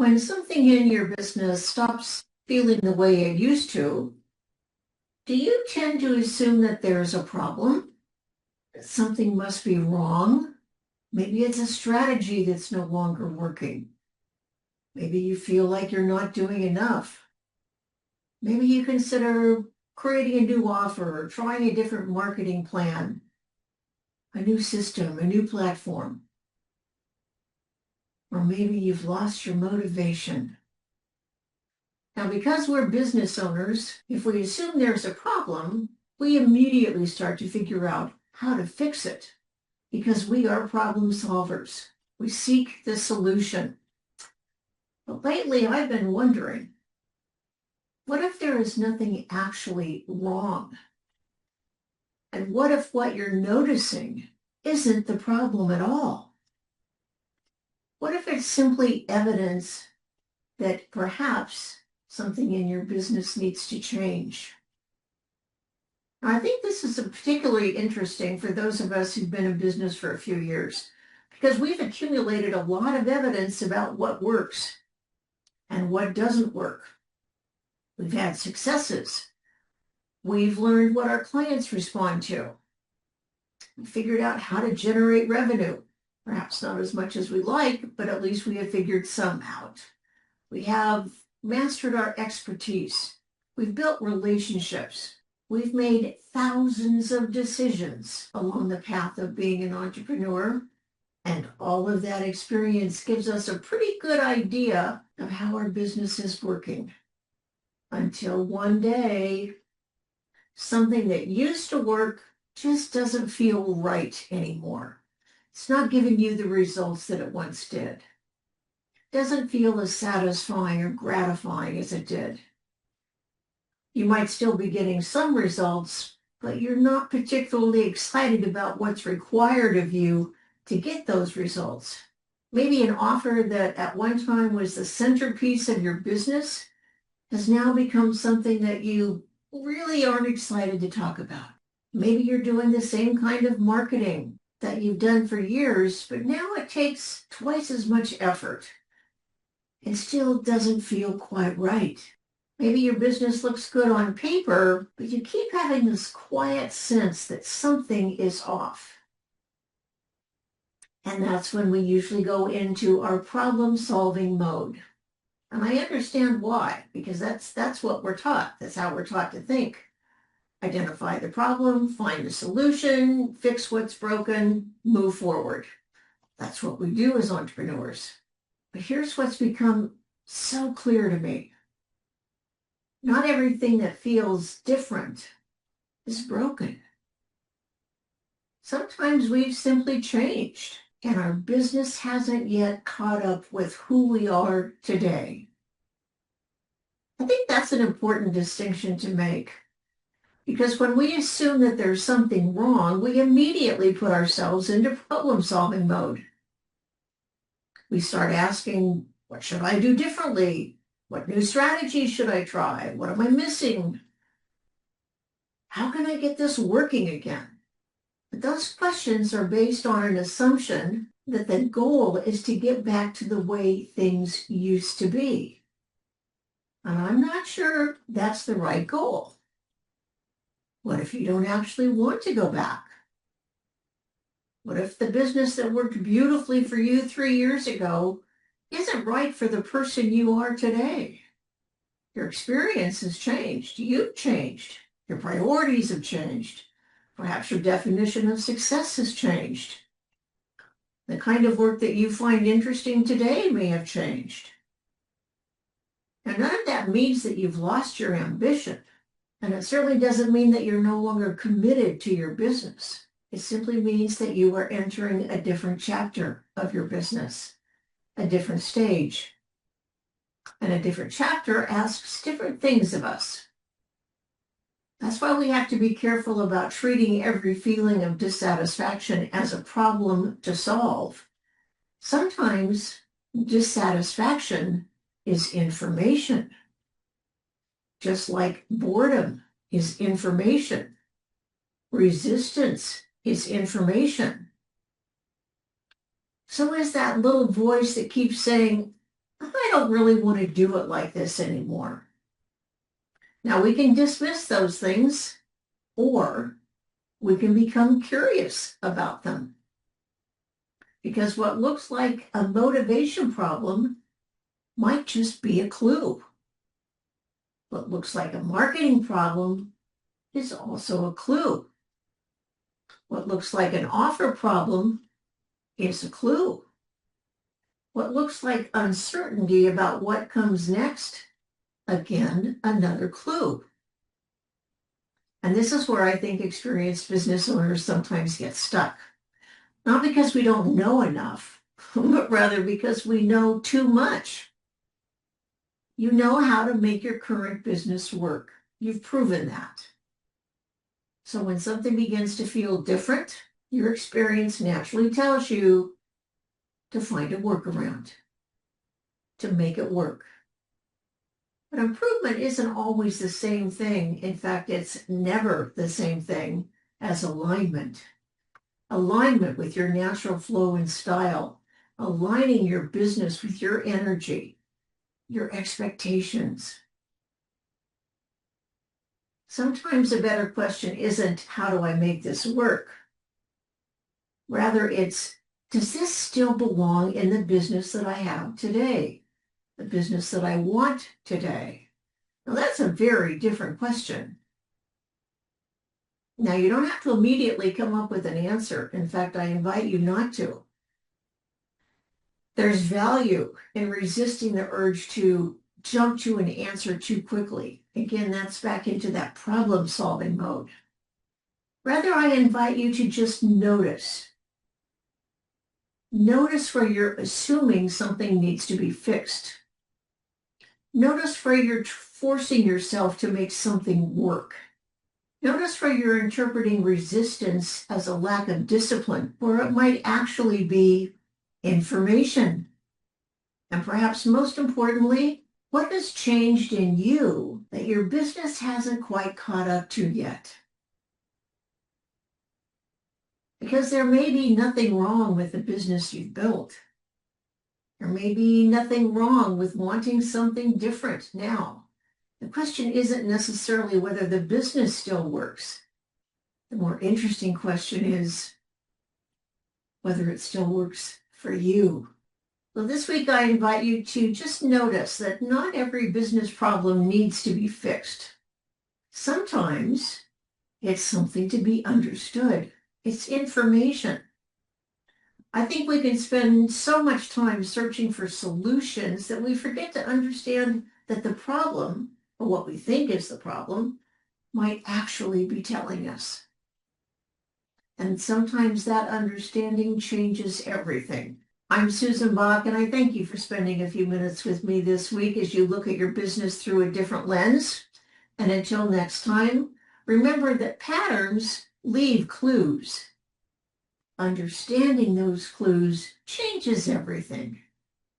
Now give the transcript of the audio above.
When something in your business stops feeling the way it used to, do you tend to assume that there's a problem? That something must be wrong? Maybe it's a strategy that's no longer working. Maybe you feel like you're not doing enough. Maybe you consider creating a new offer or trying a different marketing plan, a new system, a new platform. Or maybe you've lost your motivation. Now, because we're business owners, if we assume there's a problem, we immediately start to figure out how to fix it because we are problem solvers. We seek the solution. But lately, I've been wondering, what if there is nothing actually wrong? And what if what you're noticing isn't the problem at all? What if it's simply evidence that perhaps something in your business needs to change? I think this is particularly interesting for those of us who've been in business for a few years, because we've accumulated a lot of evidence about what works and what doesn't work. We've had successes. We've learned what our clients respond to. We figured out how to generate revenue. Perhaps not as much as we like, but at least we have figured some out. We have mastered our expertise. We've built relationships. We've made thousands of decisions along the path of being an entrepreneur. And all of that experience gives us a pretty good idea of how our business is working. Until one day, something that used to work just doesn't feel right anymore. It's not giving you the results that it once did. It doesn't feel as satisfying or gratifying as it did. You might still be getting some results, but you're not particularly excited about what's required of you to get those results. Maybe an offer that at one time was the centerpiece of your business has now become something that you really aren't excited to talk about. Maybe you're doing the same kind of marketing that you've done for years, but now it takes twice as much effort. It still doesn't feel quite right. Maybe your business looks good on paper, but you keep having this quiet sense that something is off. And that's when we usually go into our problem-solving mode. And I understand why, because that's what we're taught. That's how we're taught to think. Identify the problem, find a solution, fix what's broken, move forward. That's what we do as entrepreneurs. But here's what's become so clear to me. Not everything that feels different is broken. Sometimes we've simply changed, and our business hasn't yet caught up with who we are today. I think that's an important distinction to make, because when we assume that there's something wrong, we immediately put ourselves into problem-solving mode. We start asking, what should I do differently? What new strategies should I try? What am I missing? How can I get this working again? But those questions are based on an assumption that the goal is to get back to the way things used to be. And I'm not sure that's the right goal. What if you don't actually want to go back? What if the business that worked beautifully for you 3 years ago isn't right for the person you are today? Your experience has changed. You've changed. Your priorities have changed. Perhaps your definition of success has changed. The kind of work that you find interesting today may have changed. And none of that means that you've lost your ambition. And it certainly doesn't mean that you're no longer committed to your business. It simply means that you are entering a different chapter of your business, a different stage. And a different chapter asks different things of us. That's why we have to be careful about treating every feeling of dissatisfaction as a problem to solve. Sometimes dissatisfaction is information, just like boredom is information. Resistance is information. So is that little voice that keeps saying, I don't really want to do it like this anymore. Now we can dismiss those things, or we can become curious about them. Because what looks like a motivation problem might just be a clue. What looks like a marketing problem is also a clue. What looks like an offer problem is a clue. What looks like uncertainty about what comes next, again, another clue. And this is where I think experienced business owners sometimes get stuck. Not because we don't know enough, but rather because we know too much. You know how to make your current business work. You've proven that. So when something begins to feel different, your experience naturally tells you to find a workaround, to make it work. But improvement isn't always the same thing. In fact, it's never the same thing as alignment. Alignment with your natural flow and style, aligning your business with your energy, your expectations. Sometimes a better question isn't, how do I make this work? Rather, it's, does this still belong in the business that I have today? The business that I want today? Now, that's a very different question. Now, you don't have to immediately come up with an answer. In fact, I invite you not to. There's value in resisting the urge to jump to an answer too quickly. Again, that's back into that problem-solving mode. Rather, I invite you to just notice. Notice where you're assuming something needs to be fixed. Notice where you're forcing yourself to make something work. Notice where you're interpreting resistance as a lack of discipline, where it might actually be information. And perhaps most importantly, what has changed in you that your business hasn't quite caught up to yet? Because there may be nothing wrong with the business you've built. There may be nothing wrong with wanting something different now. The question isn't necessarily whether the business still works. The more interesting question is whether it still works for you. So this week I invite you to just notice that not every business problem needs to be fixed. Sometimes it's something to be understood. It's information. I think we can spend so much time searching for solutions that we forget to understand that the problem, or what we think is the problem, might actually be telling us. And sometimes that understanding changes everything. I'm Susan Bach, and I thank you for spending a few minutes with me this week as you look at your business through a different lens. And until next time, remember that patterns leave clues. Understanding those clues changes everything.